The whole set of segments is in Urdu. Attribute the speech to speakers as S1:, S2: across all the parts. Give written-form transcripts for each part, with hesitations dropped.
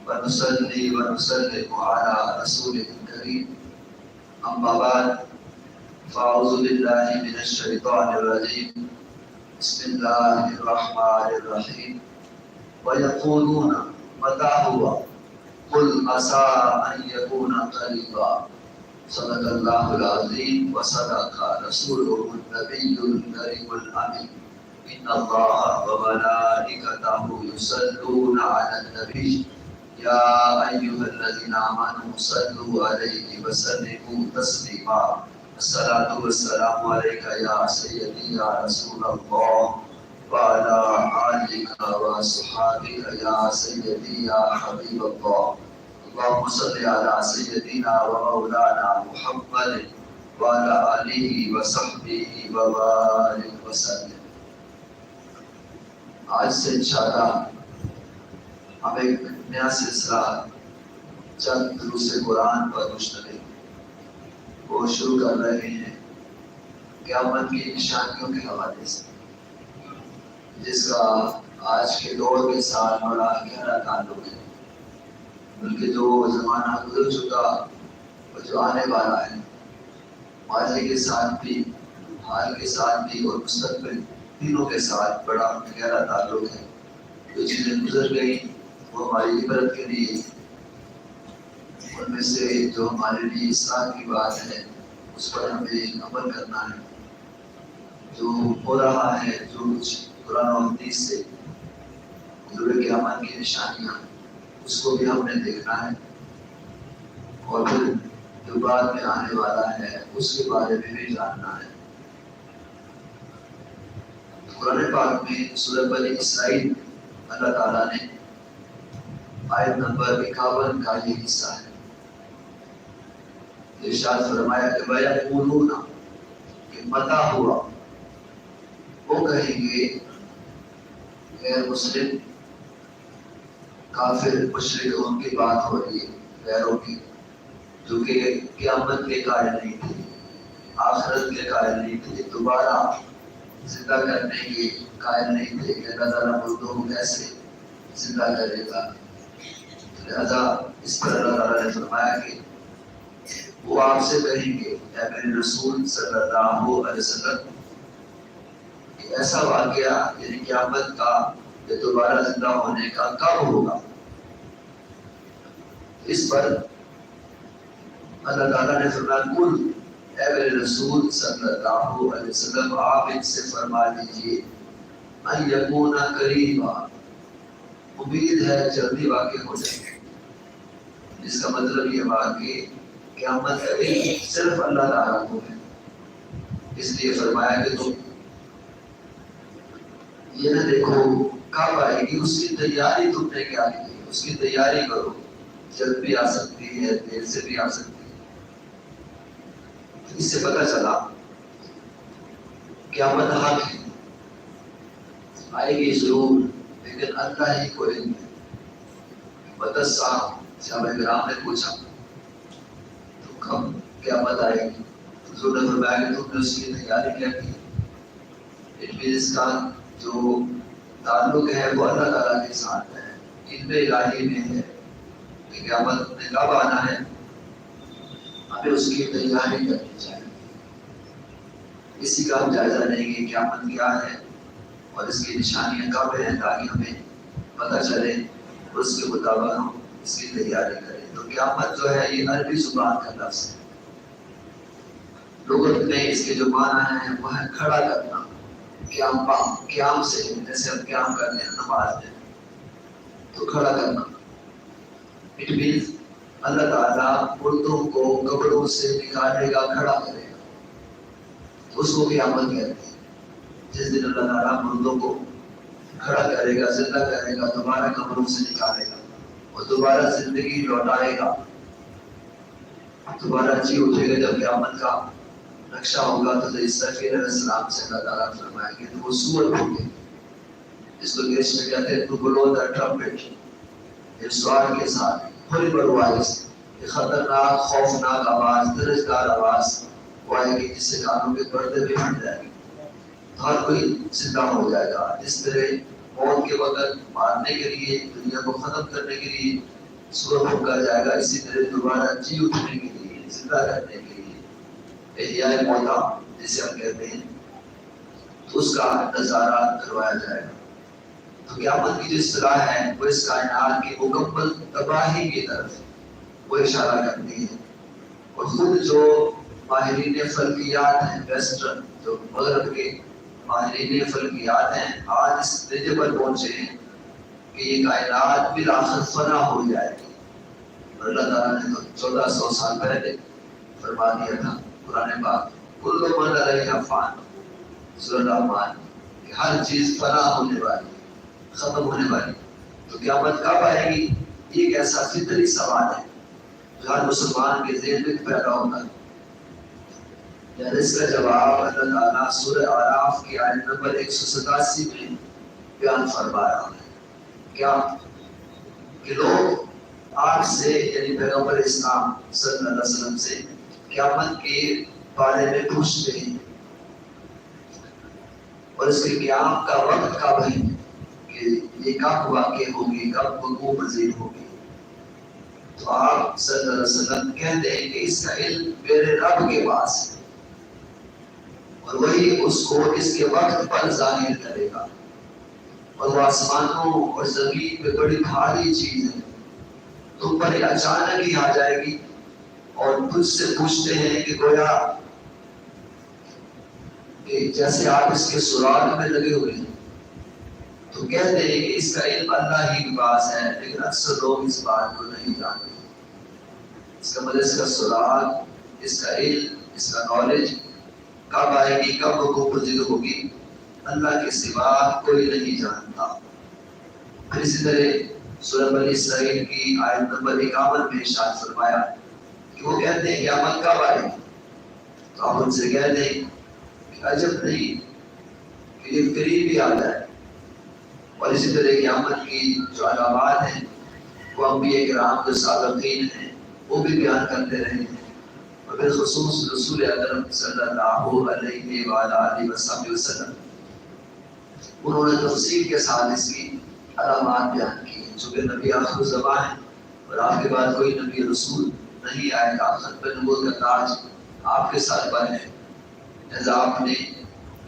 S1: ونصلي ونسلم على رسوله الكريم أما بعد فأعوذ بالله من الشيطان الرجيم بسم الله الرحمن الرحيم ويقولون متى هو قل عسى أن يكون قريبا صدق الله العظيم وصدق رسوله النبي الكريم الأمين إن الله وملائكته يصلون على النبي يا أيها الذين آمنوا صلوا عليه وسلموا تسليما الصلاة والسلام عليك يا سيدي يا رسول الله وعلى آلك وصحابك يا سيدي يا حبيب الله اللهم صل على سيدنا ومولانا محمد وعلى آله وصحبه وبارك وسلم. آج سے انشاءاللہ ہم ایک نیا سلسلہ چند دروس قرآن پر مشتمل وہ شروع کر رہے ہیں قیامت کی نشانیوں کے حوالے سے، جس کا آج کے دور کے ساتھ بڑا گہرا تعلق ہے، بلکہ جو زمانہ گزر چکا اور جو آنے والا ہے، ماضی کے ساتھ بھی، حال کے ساتھ بھی اور مستقبل تینوں کے ساتھ بڑا گہرا تعلق ہے. جو چیزیں گزر گئی وہ ہماری عبرت کے لیے، ان میں سے جو ہمارے لیے اصلاح کی بات ہے اس پر ہمیں عمل کرنا ہے. جو ہو رہا ہے، جو کچھ قرآن و حدیث سے حضور قیامت کی نشانیاں، اس کو بھی ہم نے دیکھنا ہے، اور پھر جو بعد میں آنے والا ہے اس کے بارے میں بھی جاننا ہے. قرآن پاک میں سورہ بنی اسرائیل اللہ تعالیٰ نے آیت نمبر 51 کا یہ حصہ ہے، ارشاد فرمایا کہ وَيَقُولُونَ کہ متى ہوا، وہ کہیں گے غیر مسلم کافر مشرک، ان کی بات ہو رہی ہے غیروں کی، جو کہ قیامت کے قائل نہیں تھے، آخرت کے قائل نہیں تھے، دوبارہ زندہ کرنے کے قائل نہیں تھے کہ اللہ تعالیٰ مردوں کو کیسے زندہ کرے گا. لہذا اس پر اللہ تعالیٰ نے فرمایا کہ وہ آپ سے کہیں گے اے میرے رسول صلی اللہ علیہ وسلم کہ ایسا واقعہ یعنی قیامت کا یا دوبارہ زندہ ہونے کا کب ہوگا. اس پر اللہ تعالیٰ نے فرمایا قل اے میرے رسول صلی اللہ علیہ وسلم آپ ان سے فرما دیجئے ان یکون قریبا، امید ہے جلدی واقع ہو جائے گا. اس کا مطلب یہ ہوا کہ قیامت کا علم صرف اللہ تعالیٰ کو ہے، اس لیے فرمایا کہ تم یہ نہ دیکھو کب آئے گی، اس کی تیاری تم نے کیا کی ہے، اس کی تیاری کرو. جلد بھی آ سکتی ہے، دیر سے بھی آ سکتی ہے. اس سے پتہ چلا قیامت حق ہے، آئے گی ضرور، لیکن اللہ ہی کو علم ہے. صحابہ کرام نے پوچھا تو کب قیامت آئے گی؟ حضور نے فرمایا کہ تم نے اس کی تیاری کیا کی. اس کا جو تعلق ہے وہ اللہ تعالیٰ کے ساتھ ہے، علم الہی میں ہے کہ قیامت نے کب آنا ہے، ہمیں اس کی تیاری کرنی چاہیے. اسی کا ہم جائزہ لیں گے قیامت کیا ہے اور اس کی نشانیاں کب ہیں، تاکہ ہمیں پتہ چلے اور اس کے مطابق ہم اس کی تیاری کریں. تو قیامت جو ہے یہ عربی زبان کا لفظ ہے. لغت میں اس کے جو معنی ہیں وہ ہے کھڑا کرنا. قیام سے جیسے ہم قیام کرتے ہیں نماز میں، تو کھڑا کرنا. اٹ مینس اللہ تعالیٰ مردوں کو قبروں سے نکالے گا، کھڑا کرے گا، تو اس کو قیامت کہتے ہیں. جس دن اللہ تعالیٰ مردوں کو کھڑا کرے گا، زندہ کرے گا، دوبارہ قبروں سے نکالے گا اور دوبارہ زندگی لوٹائے گا، دوبارہ جی اٹھے گا. جب قیامت کا نقشہ ہوگا تو اسرافیل علیہ السلام سے اللہ تعالیٰ فرمائیں گے تو وہ صورت ہوگی، جس کو انگلش میں کہتے ہیں ٹو بلو دا ٹرمپٹ، یہ سوار کے ساتھ بڑی بڑی آواز، یہ خطرناک خوفناک آواز، درجدار آواز وہ آئے گی، جس سے کانوں کے پردے بھی ہٹ جائیں گے، ہر کوئی زندہ ہو جائے گا. جس طرح موت کے وقت مارنے کے لیے، دنیا کو ختم کرنے کے لیے صبح پھونکا جائے گا، اسی طرح دوبارہ جی اٹھنے کے لیے، زندہ رہنے کے لیے احیاء موتا جسے ہم کہتے ہیں، تو اس کا نظارہ کروایا جائے گا۔ تو قیامت کی جو اصطلاح ہے وہ اس کائنات کی مکمل تباہی کی طرف وہ اشارہ کرتی ہے۔ اور خود جو ماہرین فلکیات ہیں، ویسٹرن جو مغرب کے ماہرین فلکیات ہیں، آج اس درجے پر پہنچے ہیں کہ یہ کائنات بالآخر فنا ہو جائے گی۔ اور اللہ تعالیٰ نے تو 1400 سال پہلے فرما دیا تھا قرآن پاک، کل من علیہا فان، سورہ رحمان، کہ ہر چیز فنا ہونے والی، ختم ہونے والی۔ تو قیامت کب آئے گی؟ یہ ایک ایسا فطری سوال ہے جو ہر مسلمان کے ذہن میں پیدا ہوتا ہے۔ یعنی اس کا جواب اللہ تعالیٰ سورہ اعراف کی آیت نمبر 187 میں بیان فرما رہا ہے۔ کیا کہ لوگ آپ سے، یعنی پیغمبر اسلام صلی اللہ علیہ وسلم سے قیامت کے بارے میں پوچھتے ہیں اور اس کے قیام کا وقت کب ہے، کہ یہ کب واقع ہوگی، کب وقوع پذیر ہوگی۔ تو آپ صلی اللہ علیہ وسلم کہتے ہیں کہ اس کا علم میرے رب کے پاس ہے اور وہی اس کو اس کے وقت پر ظاہر کرے گا۔ اور وہ آسمانوں اور زمین پہ بڑی بھاری چیز ہے، تم پر اچانک ہی آ جائے گی اور تجھ سے پوچھتے ہیں کہ گویا کہ جیسے آپ اس کے سراغ میں لگے ہوئے ہیں، تو کہتے ہیں کہ اس کا علم اللہ ہی کے پاس ہے، لیکن اکثر لوگ اس بات کو نہیں جانتے۔ اس کا مطلب اس کا سراغ، اس کا علم، اس کا نالج کب آئے گی، کب وقوع پذیر ہوگی، اللہ کے سوا کوئی نہیں جانتا۔ پھر اسی طرح سورہ بنی اسرائیل کی آیت نمبر 51 میں ارشاد فرمایا کہ وہ کہتے ہیں قیامت کب آئے گی، تو آپ ان سے کہہ دیں کہ عجب نہیں کہ یہ قریب ہی آ جائے۔ اور اسی طرح قیامت کی جو علامات ہیں وہ انبیاء کرام جو سابقین ہیں وہ بھی بیان کرتے رہے ہیں، اور بالخصوص رسول اکرم صلی اللہ علیہ وآلہ وسلم انہوں نے تفصیل کے ساتھ اس کی علامات بیان کی ہیں۔ چونکہ نبی آخر الزمان ہے اور آپ کے بعد کوئی نبی رسول نہیں آئے گا، ختم نبوت کا تاج آپ کے ساتھ پر ہے، لہذا آپ نے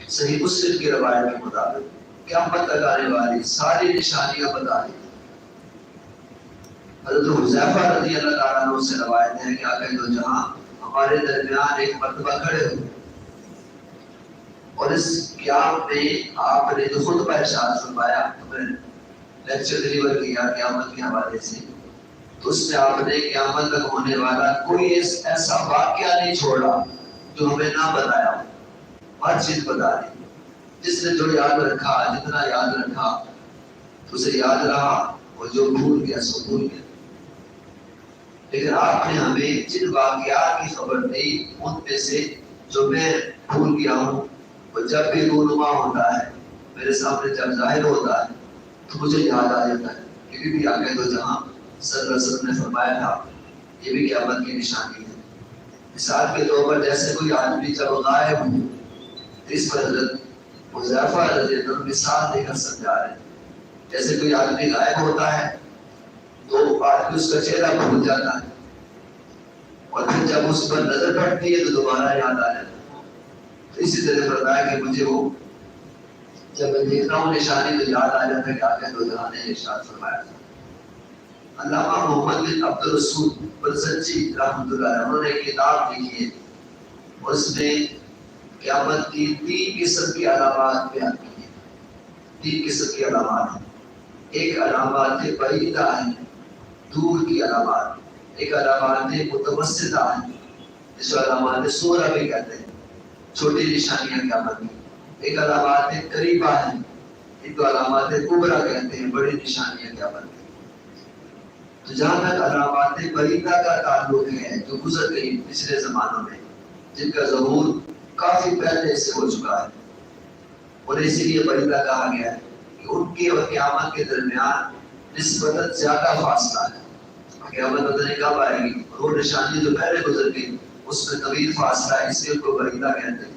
S1: صحیح مسلم کی روایت کے مطابق قیامت تک آنے والی ساری نشانیاں بتا دی۔ حضرت حذیفہ رضی اللہ تعالیٰ عنہ سے روایت ہے کہ آقا دو جہاں ہمارے درمیان ایک مرتبہ کھڑے ہوئے اور اس قیام میں آپ نے جو خطبہ ارشاد فرمایا، ہمیں لیکچر ڈلیور کیا قیامت کے حوالے سے، تو اس میں آپ نے قیامت تک ہونے والا کوئی ایسا واقعہ نہیں چھوڑا جو ہمیں نہ بتایا، ہر چیز بتا دی۔ جس نے جو یاد رکھا، جتنا یاد رکھا اسے یاد رہا، اور جو بھول گیا سو بھول گیا۔ لیکن آپ نے ہمیں جن واقعات کی خبر دی ان میں سے جو میں بھول گیا ہوں، وہ جب بھی رونما ہوتا ہے، میرے سامنے جب ظاہر ہوتا ہے تو مجھے یاد آ جاتا ہے کہ بی بی آقا دو جہاں صلی اللہ علیہ وسلم نے فرمایا تھا یہ بھی قیامت کی نشانی ہے۔ مثال کے طور پر جیسے کوئی آدمی جب غائب ہو، اس پر حضرت حذیفہ رضی اللہ عنہ مثال دے کر سمجھا رہے ہیں۔ جیسے کوئی آدمی غائب ہوتا ہے تو آدمی اس کا چہرہ بھول جاتا ہے، اور پھر جب اس پر نظر پڑتی ہے تو دوبارہ یاد آ جاتا ہے۔ تو اسی طرح فرمایا کہ مجھے وہ جب میں دیکھتا ہوں نشانی تو یاد آ جاتا ہے کہ آقا دو جہاں نے ارشاد فرمایا تھا۔ علامہ محمد بن عبد الرسول برزنجی رحمۃ اللہ علیہ انہوں نے ایک کتاب لکھی ہے اور اس میں قیامت کی 3 قسم کی علامات بیان کی ہیں۔ 3 قسم کی علامات ہیں۔ ایک علامات بعیدہ ہیں، دور کی علامات، ایک علامات متوسطہ ہیں جس کو علامات صغریٰ بھی کہتے ہیں، چھوٹی نشانیاں قیامت کی۔ ایک علامات قریبہ ہیں، ایک کو علامات کبریٰ کہتے ہیں، بڑی نشانیاں قیامت کی۔ تو جہاں تک علامات بعیدہ کا تعلق ہے جو گزر گئی پچھلے زمانوں میں، جن کا ظہور کافی پہلے سے ہو چکا ہے، اور اسی لیے بعیدہ کہا گیا ہے کہ ان کے اور قیامت کے درمیان نسبتاً زیادہ فاصلہ ہے۔ قیامت پتہ نہیں کب آئے گی، اور وہ نشانی جو پہلے گزر گئی اس میں طویل فاصلہ ہے، اس لیے ان کو بعیدہ کہتے ہیں۔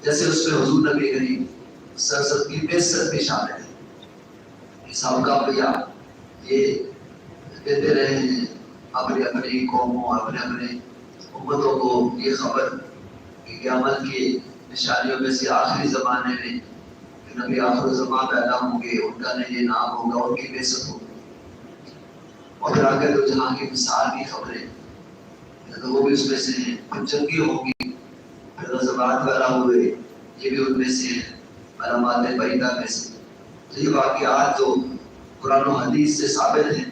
S1: جیسے اس میں حضور نبی کریم صلی اللہ علیہ وسلم کی بعثت بھی شامل ہے۔ سابقہ انبیاء یہ دیتے رہے ہیں اپنی اپنی قوموں اپنے اپنے امتوں کو یہ خبر کہ قیامت کی نشانیوں میں سے آخری زمانے میں کہ نبی آخر الزمان پیدا ہوں گے، ان کا یہ نام ہوگا، ان کی بعثت ہوگی، اور پھر آگے تو جہاں کی مثال کی خبریں تو وہ بھی اس میں سے ہیں، پھر جنگی ہوگی، پھر غزوات وغیرہ ہوئے، یہ بھی ان میں سے ہیں، علامات بعیدہ میں سے۔ تو یہ واقعات جو قرآن و حدیث سے ثابت ہیں،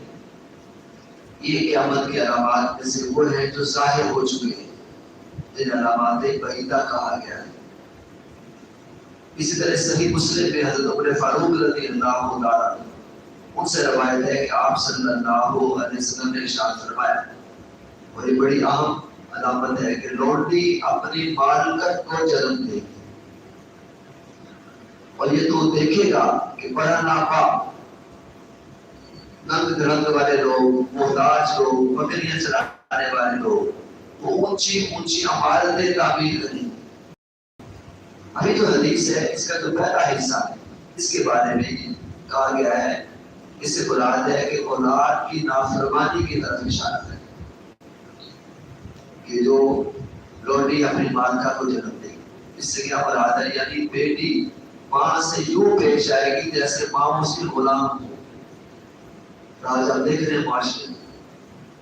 S1: یہ قیامت کے علامات میں سے وہ ہیں جو ظاہر ہو چکے ہیں، جن علامات بعیدہ کہا گیا ہے۔ اسی طرح صحیح مسلم میں حضرت عمر فاروق رضی اللہ تعالیٰ عنہ ان سے روایت ہے کہ آپ صلی اللہ علیہ وسلم نے ارشاد فرمایا، اور یہ بڑی اہم علامت ہے کہ لونڈی اپنی مالکت کو جنم دے گی، اور یہ تو دیکھے گا کہ بڑا ناپا ننگ دھڑند والے لوگ، محتاج لوگ، بکریاں چرانے والے لوگ وہ اونچی اونچی عمارتیں تعمیر کریں گے۔ ابھی جو حدیث ہے اس کا جو پہلا حصہ ہے اس کے بارے میں کہا گیا ہے، اس سے مراد ہے کہ اولاد کی نافرمانی کی طرف اشارہ ہے کہ جو لونڈی اپنی مالکہ کو جنم دے گی، اس سے کیا مراد ہے؟ یعنی بیٹی ماں سے یوں پیش آئے گی جیسے ماں اس کی غلام ہو۔ آج آپ دیکھ رہے ہیں معاشرے میں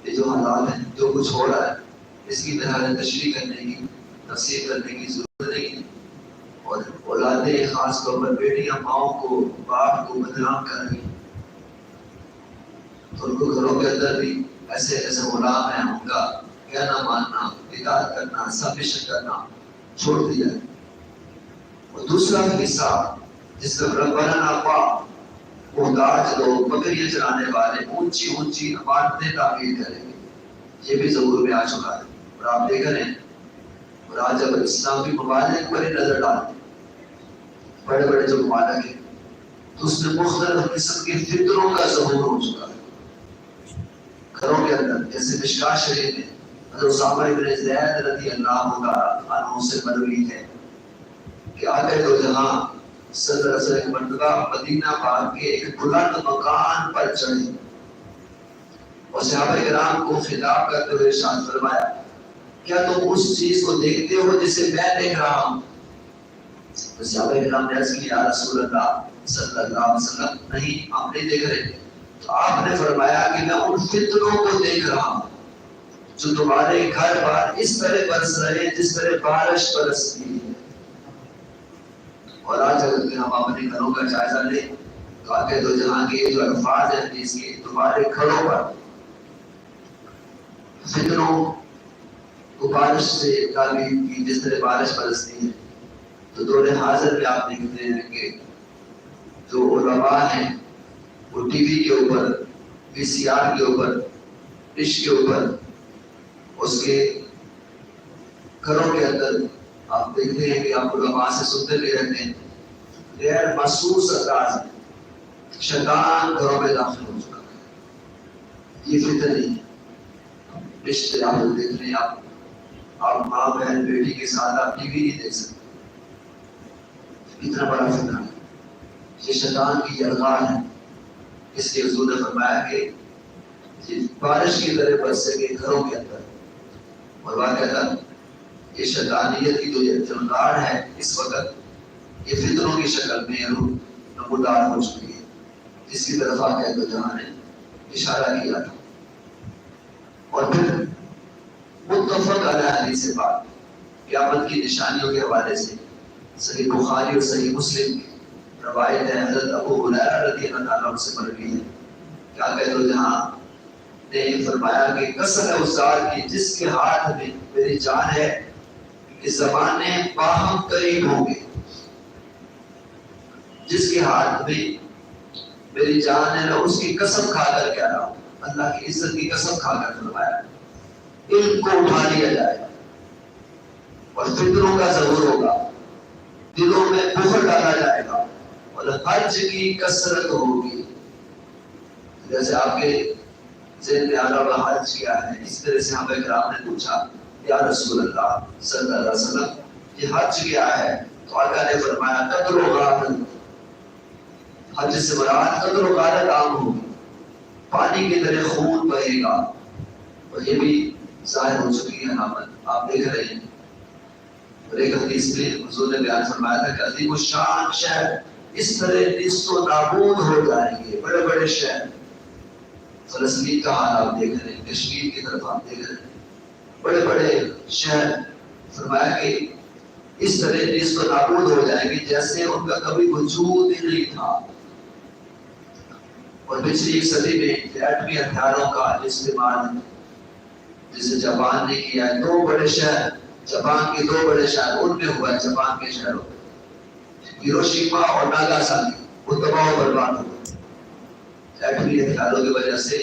S1: یہ جو حالات ہیں، جو کچھ ہو رہا ہے، اس کی طرح تشریح کرنے کی، تفسیر کرنے کی ضرورت نہیں ہے، اور اولادیں خاص طور پر بیٹیاں ماؤں کو، باپ کو بدنام کر رہی ہیں، تو ان کو گھروں کے اندر بھی ایسے ایسے غلام ہیں، ان کا کہنا ماننا، اطاعت کرنا، سبمیشن کرنا چھوڑ دیا ہے۔ اور دوسرا حصہ جس کا بڑا ناپا محتاج لوگ، بکریاں چرانے والے اونچی اونچی عمارتیں تعمیر کریں گے، یہ بھی ظہور میں آ چکا ہے۔ اور آپ دیکھ رہے ہیں، اور آج جب اسلامی ممالک پر نظر ڈالیں، بڑے بڑے جو ممالک ہیں، تو اس میں مختلف قسم کے فطروں کا ظہور ہو چکا ہے گھروں کے اندر۔ جیسے مشکاۃ شریف میں حضرت اسامہ بن زید رضی اللہ عنہ سے مروی ہے کہ آقا دو جہاں صلی اللہ علیہ وسلم ایک مرتبہ مدینہ پاک کے ایک بلند مکان پر چڑھے اور صحابہ کرام کو خطاب کرتے ہوئے ارشاد فرمایا، کیا تم اس چیز کو دیکھتے ہو جسے میں دیکھ رہا ہوں؟ تو صحابہ کرام نے عرض کی، یا رسول اللہ صلی اللہ علیہ وسلم، نہیں ہم نہیں دیکھ رہے۔ تو آپ نے فرمایا کہ میں ان فطروں کو دیکھ رہا ہوں جو تمہارے گھر پر اس طرح برس رہے ہیں جس طرح بارش برستی ہے۔ اور آج اگر ہم اپنے گھروں کا جائزہ لیں تو آگے دو جہاں کے جو الفاظ ہیں حدیث کے، تمہارے گھروں پر فطروں کو بارش سے تعبیر کی جس طرح بارش برستی ہے۔ تو دور حاضر میں آپ دیکھتے ہیں کہ جو علماء ہیں وہ ٹی وی کے اوپر، وی سی آر کے اوپر، ڈش کے اوپر، اس کے گھروں کے اندر آپ دیکھتے ہیں کہ آپ علماء سے سنتے بھی رہتے ہیں، غیر محسوس انداز میں شیطان گھروں میں داخل ہو چکا ہے۔ یہ فطر نہیں ہے۔ رشتے آپ دیکھ رہے ہیں، آپ ماں بہن بیٹی کے ساتھ آپ ٹی وی نہیں دیکھ سکتے، اتنا بڑا فطر ہے۔ یہ شیطان کی یلغار ہے، اس لیے حضور نے فرمایا کہ بارش کی طرح برسے گے گھروں کے اندر۔ اور واقعہ یہ شیطانیت کی جو یلغار ہے اس وقت یہ فطروں کی شکل میں نمودار ہو چکی ہے، جس کی طرف آقا دو جہاں نے اشارہ کیا تھا۔ اور پھر متفق علیہ حدیث پاک قیامت کی نشانیوں کے حوالے سے صحیح بخاری اور صحیح مسلم کی روایت ہے، حضرت ابو ہریرہ رضی اللہ عنہ سے مروی ہے کہ آقا دو جہاں نے فرمایا کہ قسم ہے اس ذات کی جس کے ہاتھ میں میری جان ہے کہ زمانے باہم قریب ہوں گے، جس کے ہاتھ میں میری جان ہے، اس کی قسم کھا کر کہہ رہا ہوں، اللہ کی عزت کی قسم کھا کر فرمایا، علم کو اٹھا لیا جائے گا اور فطروں کا ظہور ہوگا، دلوں میں بخل ڈالا جائے گا اور حج کی کثرت ہوگی۔ جیسے آپ کے ذہن میں آ رہا حج کیا ہے، اس طرح سے صحابہ کرام نے پوچھا، یا رسول اللہ صلی اللہ علیہ وسلم یہ حج کیا ہے؟ تو آقا نے فرمایا قدر و غارت، حج سے مراد قدر و غارت عام ہوگی، پانی کی طرح خون بہے گا. اور یہ بھی ظاہر ہو چکی ہے علامت آپ دیکھ رہے ہیں. اور ایک حدیث میں حضور نے بیان فرمایا تھا کہ عظیم الشان شہر اس طرح نیست و نابود ہو جائیں گے. بڑے بڑے شہر، فلسطین کا حال آپ دیکھ رہے ہیں، کشمیر کی طرف آپ دیکھ رہے ہیں، بڑے بڑے شہر، فرمایا کہ اس طرح نیست و نابود ہو جائیں گے جیسے ان کا کبھی وجود ہی نہیں تھا. اور پچھلی ایک صدی میں ایٹمی ہتھیاروں کا استعمال جسے جاپان نے کیا ہے، 2 بڑے شہر، جاپان کے 2 بڑے شہر ان میں ہوا ہے، جاپان کے شہروں ہیروشیما اور ناگاساکی، وہ تباہ و برباد ہو گئے ایٹمی ہتھیاروں کی وجہ سے.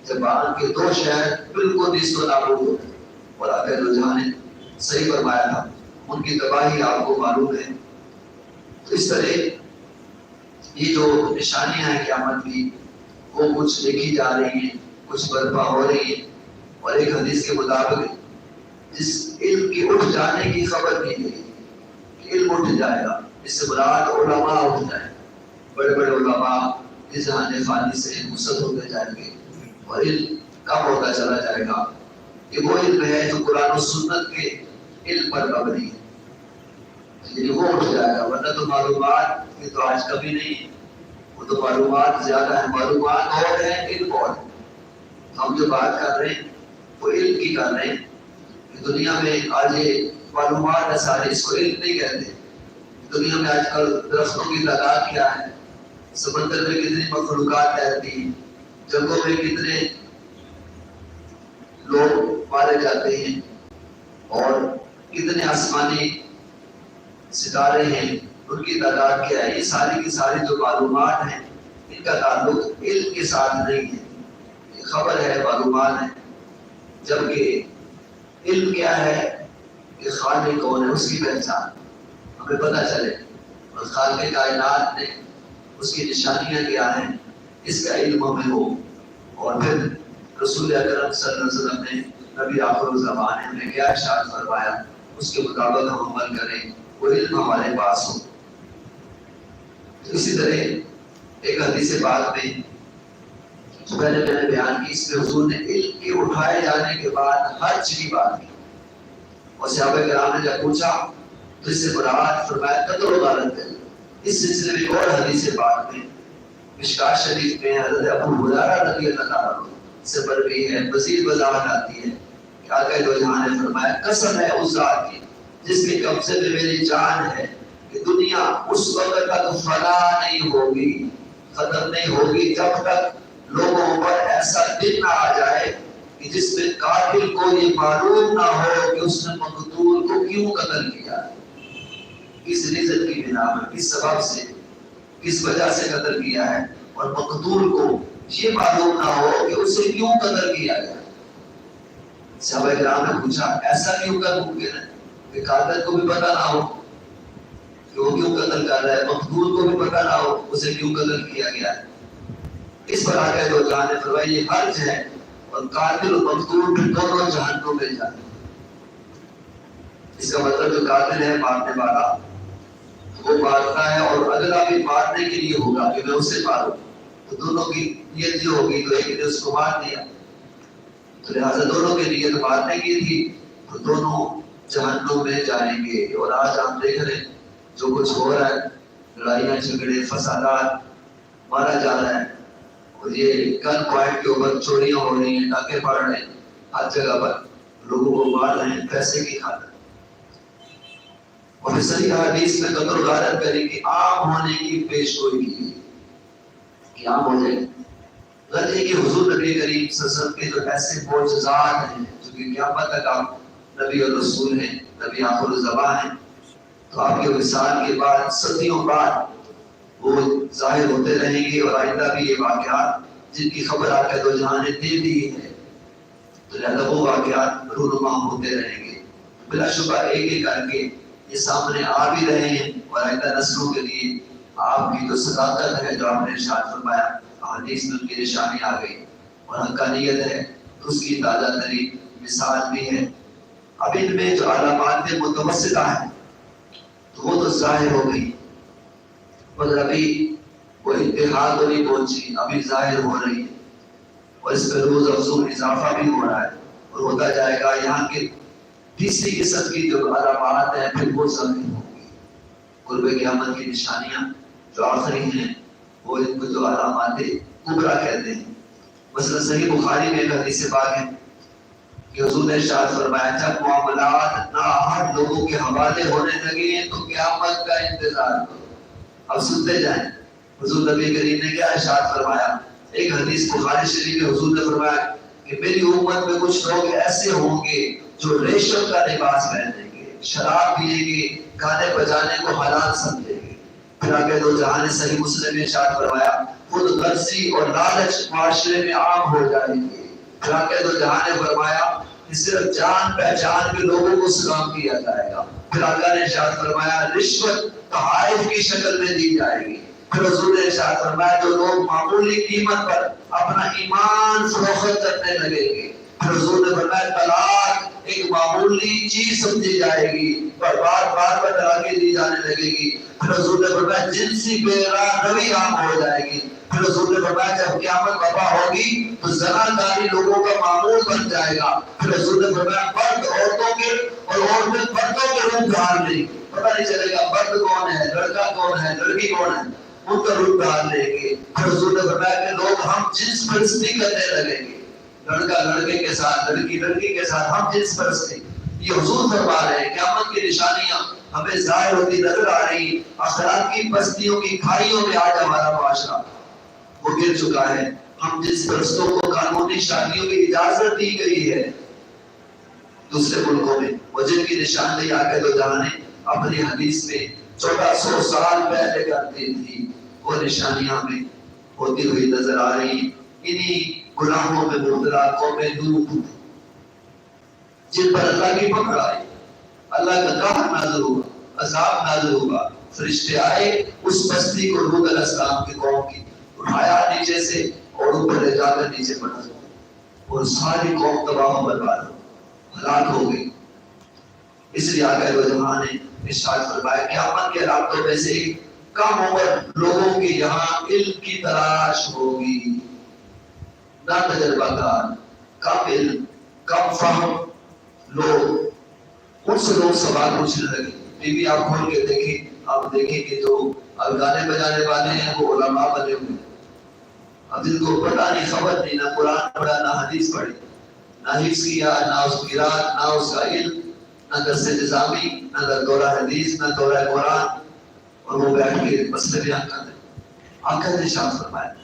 S1: جاپان کے 2 شہر بالکل نیست و نابود ہو گئے. اور اگر رجحان نے صحیح فرمایا تھا، ان کی تباہی آپ کو معلوم ہے. تو اس طرح یہ جو نشانیاں ہیں قیامت کی، وہ کچھ لکھی جا رہی ہیں، کچھ برپا ہو رہی ہیں. اور ایک حدیث کے مطابق جس علم کے اٹھ جانے کی خبر دی گئی کہ علم اٹھ جائے گا، اس سے مراد علماء اٹھ جائیں، بڑے بڑے علماء اس جہان فانی سے مصد ہوتے جائیں گے اور علم کم ہوتا چلا جائے گا. یہ وہ علم ہے جو قرآن و سنت کے علم پر مبنی ہے، یعنی وہ اٹھ جائے گا. ورنہ تو معلومات یہ تو آج کبھی نہیں ہے، وہ تو معلومات زیادہ ہیں، معلومات اور ہیں، علم اور ہے. ہم جو بات کر رہے ہیں وہ علم کی کر رہے ہیں. دنیا میں آج یہ معلومات ہے سارے، اس کو علم نہیں کہتے. دنیا میں آج کل درختوں کی تعداد کیا ہے، سمندر میں کتنی مخلوقات رہتی ہیں، جنگوں میں کتنے لوگ مارے جاتے ہیں، اور کتنے آسمانی ستارے ہیں، ان کی تعداد کیا ہے. یہ ساری کی ساری جو معلومات ہیں ان کا تعلق علم کے ساتھ نہیں ہے. یہ خبر ہے، معلومات ہے. جبکہ علم کیا ہے کہ خالق کون ہے، اس کی پہچان ہمیں پتہ چلے. اور خالق کائنات نے اس کی نشانیاں کیا ہیں، اس کا علم ہمیں ہو. اور پھر رسول اکرم صلی اللہ علیہ وسلم نے نبی آخر الزمان نے ہمیں کیا ارشاد فرمایا، اس کے مطابق ہم عمل کریں، وہ علم ہمارے پاس ہو. اسی طرح ایک حدیث پاک میں جو پہلے میں نے بیان کی، اس میں حضور نے علم کے اٹھائے جانے کے بعد ہر چیز کی بات کی. اور صحابہ کرام نے جب پوچھا تو اس سے مراد فرمایا قدر و غارت ہے. اس سلسلے میں اور حدیث پاک میں مشکات شریف میں حضرت ابو ہریرہ رضی اللہ عنہ سے مروی ہے، مزید وضاحت آتی ہے کہ آقا دو جہان نے فرمایا قسم ہے اس ذات کی جس کے قبضے میں میری جان ہے کہ دنیا اس وقت تک فنا نہیں ہوگی، ختم نہیں ہوگی، جب تک لوگوں پر ایسا دن نہ آ جائے کہ جس میں قاتل کو یہ معلوم نہ ہو کہ اس نے مقتول کو کیوں قتل کیا، کس ریزن کی بنا پر، کس سبب سے، کس وجہ سے قتل کیا ہے، اور مقتول کو یہ معلوم نہ ہو کہ اسے کیوں قتل کیا گیا. صحابہ کرام نے پوچھا ایسا کیوں کر ممکن ہے کہ قاتل کو بھی پتہ نہ ہو کہ وہ کیوں قتل کر رہا ہے، مقتول کو بھی پتہ نہ ہو اسے کیوں قتل کیا گیا ہے. اس پر آقا دو جہان نے فرمایا یہ حرج ہے، اور قاتل اور مقتول بھی دونوں جہنم میں جاتے ہیں. اس کا مطلب جو قاتل ہے مارنے والا وہ مارتا ہے، اور اگلا بھی مارنے کے لیے ہوگا کہ میں اسے ماروں، تو دونوں کی نیت جو ہوگی تو ایک نے اس کو مار دیا، تو لہٰذا دونوں کی نیت مارنے کی تھی، تو دونوں جہنم میں جائیں گے. اور آج ہم دیکھ رہے ہیں جو کچھ ہو رہا ہے، لڑائیاں جھگڑے فسادات، مارا جا رہا ہے، اور یہ گن پوائنٹ کے اوپر چوریاں ہو رہی ہیں، ڈاکے پڑ رہے ہیں، ہر جگہ پر لوگوں کو مار رہے ہیں پیسے کی خاطر. اور صحیح حدیث میں قدر و غارت کریں کہ عام ہونے کی پیش گوئی کی کہ عام ہو جائے. غلط ہے کہ حضور نبی کریم صلی اللہ علیہ وسلم کے جو ایسے معجزات ہیں جو کہ قیامت تک آپ نبی اور رسول ہیں، نبی آخر الزمان ہیں، تو آپ کے وصال کے بعد صدیوں بعد وہ ظاہر ہوتے رہیں گے. اور آئندہ بھی یہ واقعات جن کی خبر آقا دو جہان نے دے دی ہے، تو لہذا وہ واقعات رونما ہوتے رہیں گے. بلا شبہ ایک ایک کر کے یہ سامنے آ بھی رہے ہیں، اور آئندہ نسلوں کے لیے آپ کی جو صداقت ہے جو آپ نے ارشاد فرمایا حدیث میں ان کی نشانی آ گئی، اور حقانیت ہے اس کی تازہ ترین مثال بھی ہے. اب ان میں جو علامات متوسطہ ہیں تو وہ تو ظاہر ہو گئی، مگر ابھی وہ انتہا تو نہیں پہنچی، ابھی ظاہر ہو رہی ہے. اور اس پہ روز افزوں اضافہ بھی ہو رہا ہے اور ہوتا جائے گا. یہاں کی تیسری قسم کی جو علامات ہیں پھر وہ ظاہر ہوں گی. قرب قیامت کی نشانیاں جو آخری ہیں وہ ان کو جو علامات کبریٰ کہتے ہیں. مثلا صحیح بخاری میں ایک حدیث پاک ہے کہ حضور نے ارشاد فرمایا جب معاملات نااہل لوگوں کے حوالے ہونے لگے ہیں تو قیامت کا انتظار کرو. اب سنتے جائیں حضور نبی کریم نے کیا ارشاد فرمایا. ایک حدیث بخاری شریف میں حضور نے فرمایا کہ میری امت میں کچھ لوگ ایسے ہوں گے جو ریشم کا لباس پہنیں گے, شراب پیئیں گے, گانے بجانے کو حلال سمجھیں گے. پھر آگے دو جہاں نے صحیح مسلم میں ارشاد فرمایا خود غرضی اور لالچ معاشرے میں عام ہو جائیں گے. پھر آگے دو جہاں نے فرمایا کہ صرف جان پہچان کے لوگوں کو سلام کیا جائے گا. پھر آقا نے ارشاد فرمایا رشوت تحائف کی شکل میں دی جائے گی. پھر حضور نے ارشاد فرمایا جو لوگ معمولی قیمت پر اپنا ایمان فروخت کرنے لگیں گے. پھر حضور نے فرمایا طلاق ایک معمولی چیز سمجھی جائے گی اور بار بار طلاقیں دی جانے لگے گی. پھر حضور نے فرمایا جنسی بے راہ روی عام ہو جائے گی. پھر حضور نے فرمایا جب قیامت برپا ہوگی تو زناکاری لوگوں کا معمول بن جائے گا. پھر حضور نے فرمایا مرد عورتوں کے اور عورتیں مردوں کے روپ دھار لیں گے. پتہ نہیں چلے گا مرد کون ہے, لڑکا کون ہے, لڑکی کون ہے, ان کا روپ دھار لیں گے. پھر حضور نے فرمایا کہ لوگ ہم جنس پرستی کرنے لگیں گے. لڑکا لڑکے کے ساتھ, لڑکی لڑکی کے ساتھ ہم جنس پرستی. یہ حضور فرما رہے ہیں قیامت کی نشانیاں ہمیں ظاہر ہوتی نظر آ رہی. اخلاق کی بستیوں کی کھائیوں میں آج ہمارا معاشرہ وہ گر چکا ہے. ہم جس پرستوں کو قانونی شادیوں کی اجازت دی گئی ہے دوسرے ملکوں میں, وہ جن کی نشاندہی آقا دو جہاں نے اپنی حدیث میں 1400 سال پہلے کرتی تھی, وہ نشانیاں ہمیں ہوتی ہوئی نظر آ رہی. انہی گناہوں میں مبتلا قوم نوح جن پر اللہ کی پکڑ آئی, اللہ کا قہر نازل ہوا, عذاب نازل ہوا. فرشتے آئے اس بستی کو لوط علیہ السلام کی قوم کی اٹھایا نیچے سے اور اوپر لے جا کر نیچے پڑا اور ساری قوم تباہ و برباد ہلاک ہو گئی. اس لیے آقا دو جہاں نے ارشاد فرمایا قیامت کے راتوں میں سے کم عمر لوگوں کی یہاں علم کی تلاش ہوگی. نہ تجربہ کار, کم علم, کم فہم لوگ, ان سے لوگ سوال پوچھنے لگے. ٹی وی آپ کھول کے دیکھیں, آپ دیکھیں کہ جو گانے بجانے والے ہیں وہ علماء بنے ہوئے. اب جن کو پتہ نہیں, خبر نہیں, نہ قرآن پڑھا نہ حدیث پڑھی, نہ حفظ کیا, نہ اس کی قرات, نہ اس کا علم, نہ درس نظامی, نہ دورہ حدیث, نہ دورہ قرآن, اور وہ بیٹھ کے مسئلے بیان کر رہے ہیں. آقا نے ارشاد فرمایا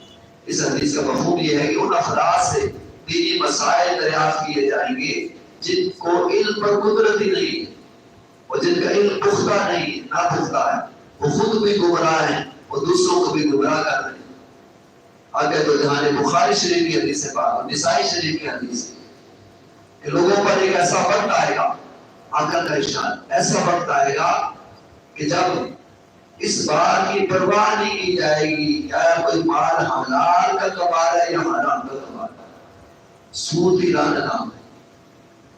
S1: اس حدیث کا مفہوم یہ ہے کہ ان افراد سے دینی مسائل دریافت کیے جائیں گے جن کو علم پر قدرت ہی نہیں ہے, اور جن کا علم پختہ نہیں, ناپختہ ہے. وہ خود بھی گمراہ ہیں اور دوسروں کو بھی گمراہ کر رہے ہیں. آگے تو جہاں نے بخاری شریف کی حدیث سے بات, نسائی شریف کی حدیث کہ لوگوں پر ایک ایسا وقت آئے گا, آقا کا ارشاد, ایسا وقت آئے گا کہ جب اس بات کی پرواہ نہیں کی جائے گی کیا کوئی مال حلال کا کما رہا ہے یا حرام کا کما رہا ہے. سود ہی لعنت نام ہے.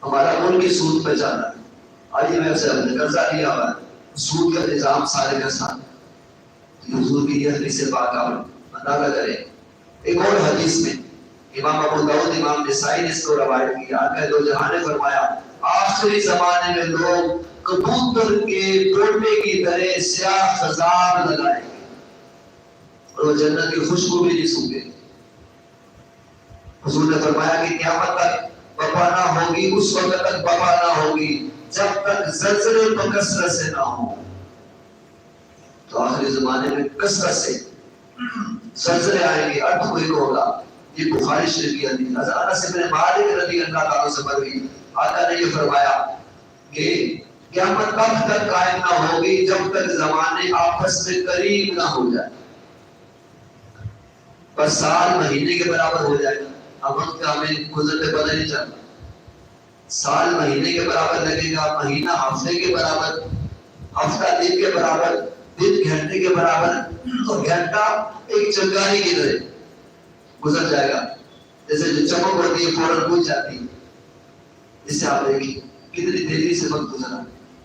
S1: ہمارا ملک ہی سود پہ چل رہا ہے. IMF سے ہم نے قرضہ لیا ہوا ہے, سود کا نظام سارے کا ساتھ. حضور کی یہ حدیث پاک آپ اندازہ کریں. ایک اور حدیث میں امام ابو داؤد, امام نسائی نے اس کو روایت کیا. آقا دو جہاں نے فرمایا آخری زمانے میں لوگ کبوتر کے پرندے کی طرح سیاہ خضاب لگائیں گے اور وہ جنت کی خوشبو بھی نہیں سونگے. حضور نے فرمایا کہ قیامت تک وبا نہ ہوگی, اس وقت تک وبا نہ ہوگی جب تک زلزلے تو کثرت سے نہ ہو. تو آخری زمانے میں کثرت سے زلزلے آئیں گے, ارتھکویک ہوگا. یہ بخاری شریف کی حدیث. حضرت انس بن مالک رضی اللہ تعالیٰ سے مروی, آقا نے یہ فرمایا کہ قیامت تب تک قائم نہ ہوگی جب تک زمانے آپس میں قریب نہ ہو جائے. بس سال مہینے کے برابر ہو جائے گا. اب وقت کا ہمیں گزرتے پتہ نہیں چلتا. سال مہینے کے برابر لگے گا, مہینہ ہفتے کے برابر, ہفتہ دن کے برابر, دن گھنٹے کے برابر, اور گھنٹہ ایک چنگاری کی طرح گزر جائے گا. جیسے جو چمک ہوتی ہے فوراً بجھ جاتی ہے. اس سے آپ دیکھیں کتنی تیزی سے وقت گزرا.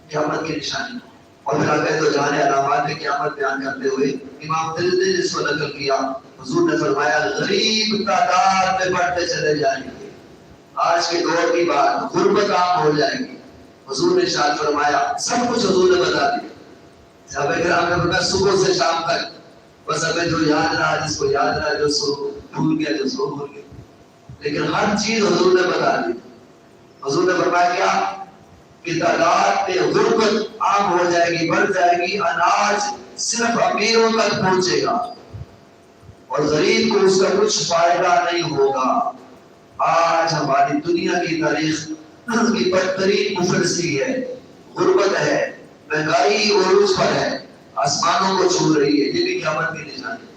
S1: قیامت کی نشانی. اور پھر آگے تو جانے علامات میں قیامت بیان کرتے ہوئے امام ترمذی نے اس کو نقل کیا حضور نے فرمایا غریب تعداد میں بڑھتے چلے جائیں گے. آج کے دور کی بات غربت عام ہو جائے گی. حضور نے ارشاد فرمایا, سب کچھ حضور نے بتا دیا. صحابہ کرام نے فرمایا صبح سے شام تک بس ہمیں جو یاد رہا جس کو یاد رہا, جو سو بھول گیا جو سو بھول گیا, لیکن ہر چیز حضور نے بتا دی. حضور نے فرمایا کیا کہ تعداد میں غربت عام ہو جائے گی, بڑھ جائے گی, اناج صرف امیروں تک پہنچے گا اور غریب کو اس کا کچھ فائدہ نہیں ہوگا. آج ہماری دنیا کی تاریخ کی بدترین مفلسی ہے, غربت ہے, مہنگائی عروج پر ہے, آسمانوں کو چھو رہی ہے. یہ بھی قیامت کی نشانی ہے.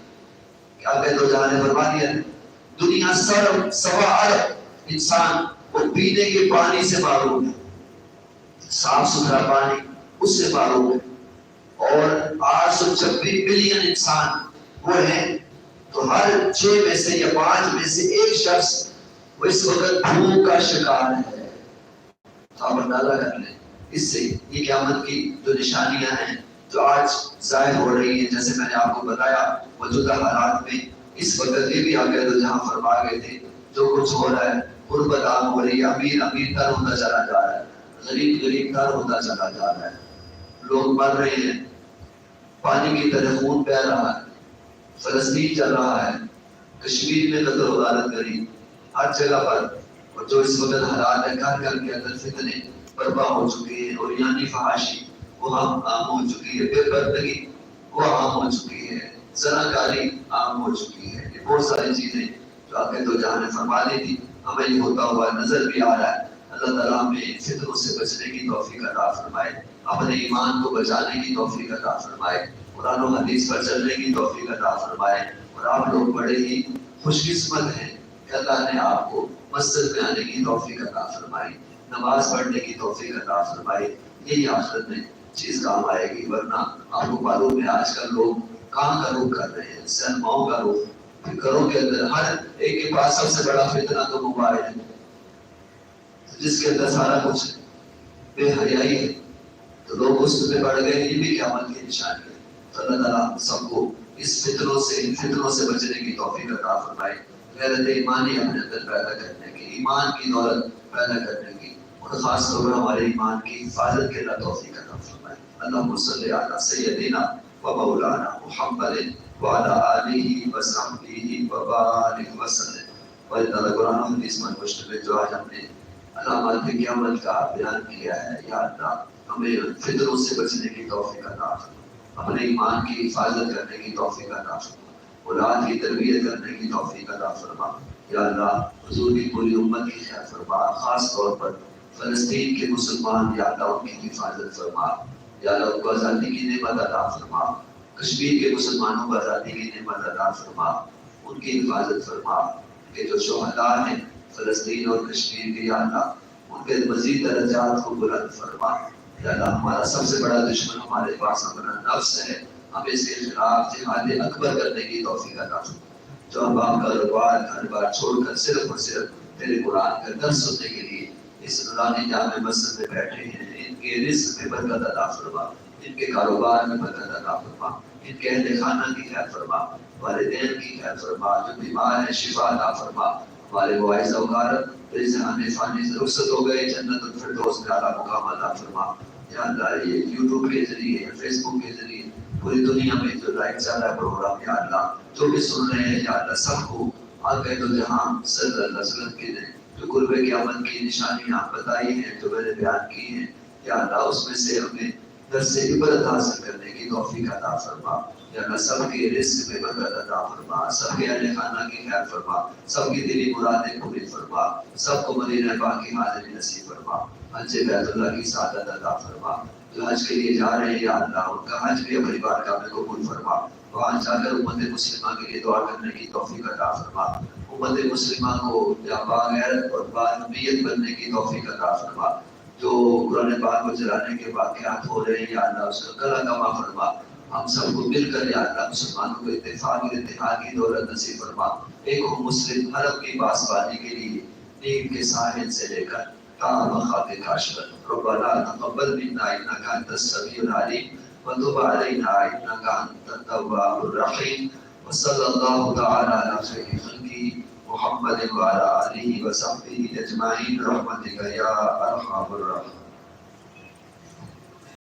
S1: کیا کہ تو جہاں نے فرما دیا ہے دنیا سوا ارب انسان وہ پینے کے پانی سے معروف ہے, صاف ستھرا پانی اس سے معروف ہے, اور 826 بلین انسان وہ ہیں. تو ہر 6 میں سے یا 5 میں سے ایک شخص وہ اس وقت بھوک کا شکار ہے. تو آپ اندازہ کر لیں اس سے یہ قیامت کی جو نشانیاں ہیں جو آج ظاہر ہو رہی ہیں. جیسے میں نے آپ کو بتایا موجودہ حالات میں اس وقت یہ بھی آگے تو جہاں فرما گئے تھے جو کچھ ہو رہا ہے, غربت عام ہو رہی ہے, امیر امیر تر ہوتا چلا جا رہا ہے, غریب غریب تر ہوتا چلا جا رہا ہے, لوگ مر رہے ہیں, پانی کی طرح خون بہ رہا ہے, فلسطین چل رہا ہے, کشمیر میں قتل و غارت گری ہر جگہ پر, اور جو اس وقت حالات ہے گھر گھر کے اندر فتنے برپا ہو چکے ہیں, اور یعنی فحاشی وہ عام ہو چکی ہے, بے پردگی وہ عام ہو چکی ہے, زناکاری عام ہو چکی ہے. یہ بہت ساری چیزیں جو آگے تو جہاں نے فرما دی تھی ہمیں یہ ہوتا ہوا نظر بھی آ رہا ہے. اللہ تعالیٰ ہمیں فتنوں سے بچنے کی توفیق عطا فرمائے, اپنے ایمان کو بچانے کی توفیق عطا فرمائے, قرآن و حدیث پر چلنے کی توفیق عطا فرمائے. اور آپ لوگ بڑے ہی خوش قسمت ہیں کہ اللہ نے آپ کو مسجد میں آنے کی توفیق عطا فرمائی, نماز پڑھنے کی توفیق عطا فرمائی. یہی آخرت میں چیز کام آئے گی. ورنہ آپ کو معلوم ہے آج کل لوگ کہاں کا رخ کر رہے ہیں, سینماؤں کا رخ. گھروں کے اندر ہر ایک کے پاس سب سے بڑا فتنہ تو موبائل ہے جس کے اندر سارا کچھ ہے, بے حیائی ہے. تو لوگ اس میں بڑھ گئے, یہ بھی قیامت کی نشانی ہے. تو اللہ تعالیٰ سب کو اس فتنوں سے ان فتنوں سے بچنے کی توفیق عطا فرمائے, غیرت ایمانی اپنے اندر پیدا کرنے کی, ایمان کی دولت پیدا کرنے کی, اور خاص طور پر ہمارے ایمان کی حفاظت کے اللہ توفیق عطا فرمائے. اللہم صلی علی سیدنا و مولانا محمد وعلی آلہ وصحبہ وبارک وسلم. اور اللہ قرآن و حدیث پر مشتمل جو آج ہم نے علامات قیامت کا بیان کیا ہے, یا اللہ ہمیں فتنوں سے بچنے کی توفیق عطا فرما, اپنے ایمان کی حفاظت کرنے کی توفیق عطا فرما, اولاد کی تربیت کرنے کی توفیق عطا فرما. یا اللہ حضور کی پوری امت کی خیر فرما, خاص طور پر فلسطین کے مسلمان یا اللہ ان کی حفاظت فرما. یا اللہ ان کو آزادی کی نعمت عطا فرما, کشمیر کے مسلمانوں کو آزادی کی نعمت عطا فرما, ان کی حفاظت فرما. کہ جو شہداء ہیں فلسطین اور کشمیر کے, یا اللہ ان کے مزید درجات کو بلند فرما. یا اللہ ہمارا سب سے بڑا دشمن ہمارے پاس اپنا نفس ہے, ہمیں اس کے خلاف جہاد اکبر کرنے کی توفیق عطا فرما. جو ہم آپ کا روبار گھر بار چھوڑ کر صرف اور صرف تیرے قرآن کا درس سننے کے لیے اس نورانی جامع مسجد میں بیٹھے ہیں, ان کے رزق میں برکت عطا فرما, ان کے کاروبار میں برکت عطا فرما, ان کے اہل خانہ کی خیر فرما, والدین کی خیر فرما, جو بیمار ہیں شفا عطا فرما. ہمارے وائز اوغارت ذہن فانی سے رخصت ہو گئے, جنت الفردوس میں اعلیٰ مقام عطا فرما. یا اللہ یہ یوٹیوب کے ذریعے, فیس بک کے ذریعے پوری دنیا میں جو لائف چل رہا ہے پروگرام, یا اللہ جو بھی سن رہے ہیں, یا اللہ سب کو آگے تو جہاں صلی اللہ علیہ وسلم کے نے جو قرب قیامت کی نشانیاں بتائی ہیں, جو میں نے بیان کی ہیں, یا اللہ اس میں سے ہمیں درس عبرت حاصل کرنے کی توفیق عطا فرما. یا اللہ سب کے رزق میں برکت عطا فرما, سب کے اہل خانہ کی خیر فرما, سب کی دلی مرادیں پوری فرما, سب کو مدینہ پاک کی حاضری نصیب فرما. حج بیت اللہ کی سعادت عطا فرما. جو حج کے لیے جا رہے ہیں یا اللہ ان کا حج بھی اپنی بارگاہ میں قبول فرما. وہاں جا کر امت مسلمہ کے لیے دعا کرنے کی توفیق عطا فرما. امت مسلمہ کو یا باغیرت اور باہمیت بننے کی توفیق عطا فرما. جو قرآن پاک کو جلانے کے واقعات ہو رہے ہیں, یا اللہ اس کا کلا کما فرما. ہم سب کو مل کر یا اللہ مسلمانوں کو اتفاق اور اتحاد کی دولت نصیب فرما. ایک ہو مسلم حرم کی پاسبانی کے لیے نیم کے ساحل سے لے کر مخاط کاشفر. ربنا تقبل منا انك انت السميع العليم وتب علينا انك انت التواب الرحيم وصلی اللہ تعالی علی خیر خلقہ محمد وعلی آلہ وصحبہ اجمعین برحمتک یا ارحم الراحمین.